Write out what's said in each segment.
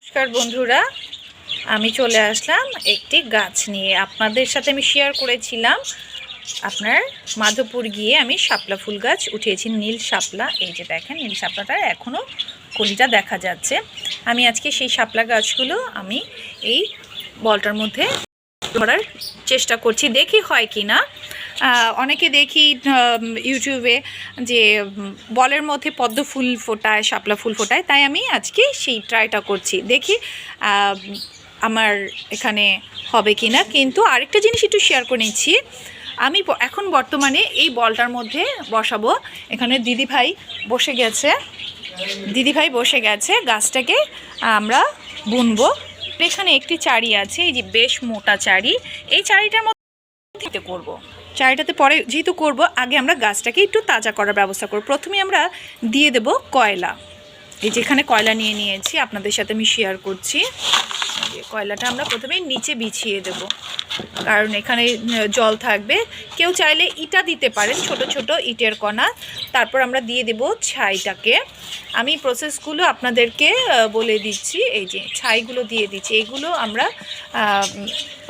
নমস্কার বন্ধুরা, আমি চলে আসলাম একটি গাছ নিয়ে। আপনাদের সাথে আমি শেয়ার করেছিলাম আপনার মাধবপুর গিয়ে আমি শাপলা ফুল গাছ উঠিয়েছি, নীল শাপলা। এই যে দেখেন, নীল শাপলাটার এখনও কলিটা দেখা যাচ্ছে। আমি আজকে সেই শাপলা গাছগুলো আমি এই বলটার মধ্যে ধরার চেষ্টা করছি, দেখি হয় কি না। অনেকে দেখি ইউটিউবে যে বলের মধ্যে পদ্ম ফুল ফোটায়, শাপলা ফুল ফোটায়, তাই আমি আজকে সেই ট্রাইটা করছি, দেখি আমার এখানে হবে কি না। কিন্তু আরেকটা জিনিস একটু শেয়ার করে নিচ্ছি, আমি এখন বর্তমানে এই বলটার মধ্যে বসাবো। এখানে দিদিভাই বসে গেছে, গাছটাকে আমরা বুনবো। এখানে একটি চারি আছে, এই যে বেশ মোটা চারি, এই চারিটার মধ্যে করব। চারিটাতে পরে যেহেতু করব, আগে আমরা গাছটাকে একটু তাজা করার ব্যবস্থা করব। প্রথমে আমরা দিয়ে দেব কয়লা। এই যেখানে কয়লা নিয়ে নিয়েছি, আপনাদের সাথে আমি শেয়ার করছি। কয়লাটা আমরা প্রথমে নিচে বিছিয়ে দেব, কারণ এখানে জল থাকবে। কেউ চাইলে ইটা দিতে পারেন, ছোট ছোট ইটের কণা। তারপর আমরা দিয়ে দেব ছাইটাকে। আমি প্রসেসগুলো আপনাদেরকে বলে দিচ্ছি। এই যে ছাইগুলো দিয়ে দিচ্ছি, এগুলো আমরা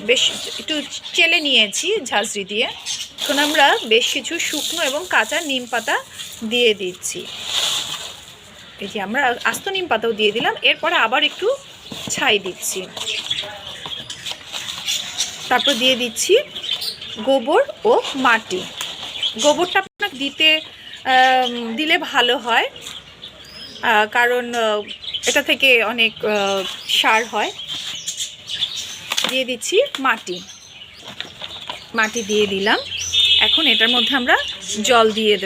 বেশ একটু চেলে নিয়েছি ঝাঁঝরি দিয়ে। এখন আমরা বেশ কিছু শুকনো এবং কাঁচা নিম পাতা দিয়ে দিচ্ছি। এই যে আমরা আস্ত নিম পাতাও দিয়ে দিলাম, এরপরে আবার একটু ছাই দিচ্ছি। তারপর দিয়ে দিচ্ছি গোবর ও মাটি। গোবরটা আপনাকে দিলে ভালো হয়, কারণ এটা থেকে অনেক সার হয়। দিয়ে দিচ্ছি মাটি দিয়ে দিলাম। এখন এটার মধ্যে আমরা জল দিয়ে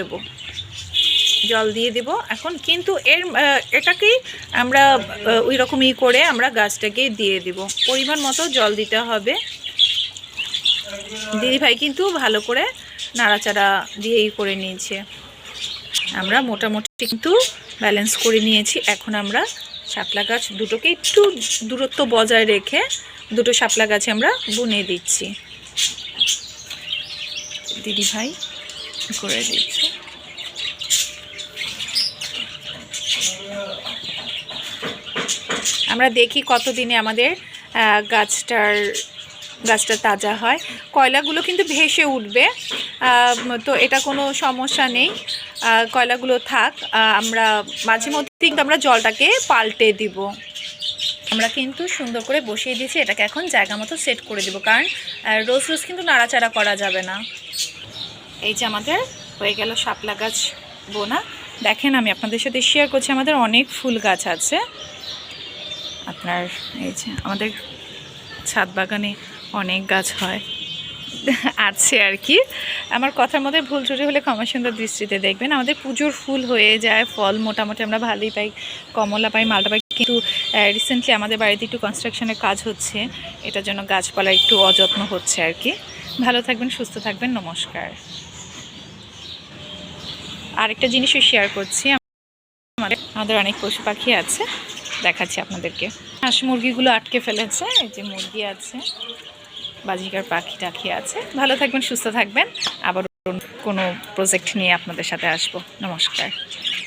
দেব। এখন কিন্তু এটাকেই আমরা ওই রকমই করে আমরা গাছটাকে দিয়ে দেব। পরিমাণ মতো জল দিতে হবে। দিদিভাই কিন্তু ভালো করে নাড়াচাড়া দিয়েই করে নিয়েছে। আমরা মোটামুটি কিন্তু ব্যালেন্স করে নিয়েছি। এখন আমরা শাপলা গাছ দুটোকে একটু দূরত্ব বজায় রেখে দুটো শাপলা গাছে আমরা বুনে দিচ্ছি। দিদিভাই করে দিচ্ছে। আমরা দেখি কতদিনে আমাদের গাছটা তাজা হয়। কয়লাগুলো কিন্তু ভেসে উঠবে, তো এটা কোনো সমস্যা নেই। কয়লাগুলো থাক, আমরা মাঝে মধ্যে কিন্তু আমরা জলটাকে পাল্টে দিব। আমরা কিন্তু সুন্দর করে বসিয়ে দিয়েছি, এটাকে এখন জায়গা মতো সেট করে দেব, কারণ রোজ কিন্তু নাড়াচাড়া করা যাবে না। এই যে আমাদের হয়ে গেল শাপলা গাছ বোনা। দেখেন, আমি আপনাদের সাথে শেয়ার করছি, আমাদের অনেক ফুল গাছ আছে। আপনার এই যে আমাদের ছাদ বাগানে অনেক গাছ আছে আর কি। আমার কথার মধ্যে ভুল ত্রুটি হলে ক্ষমা সুন্দর দৃষ্টিতে দেখবেন। আমাদের পুজোর ফুল হয়ে যায়, ফল মোটামুটি আমরা ভালোই পাই, কমলা পাই, মালটা পাই। কিন্তু রিসেন্টলি আমাদের বাড়িতে একটু কনস্ট্রাকশনের কাজ হচ্ছে, এটার জন্য গাছপালা একটু অযত্ন হচ্ছে আর কি। ভালো থাকবেন, সুস্থ থাকবেন, নমস্কার। আরেকটা জিনিসও শেয়ার করছি, আমাদের অনেক পশু পাখি আছে, দেখাচ্ছি আপনাদেরকে। হাঁস মুরগিগুলো আটকে ফেলেছে, এই যে মুরগি আছে, বাজিকার পাখি টাখি আছে। ভালো থাকবেন, সুস্থ থাকবেন। আবার কোনো প্রজেক্ট নিয়ে আপনাদের সাথে আসবো। নমস্কার।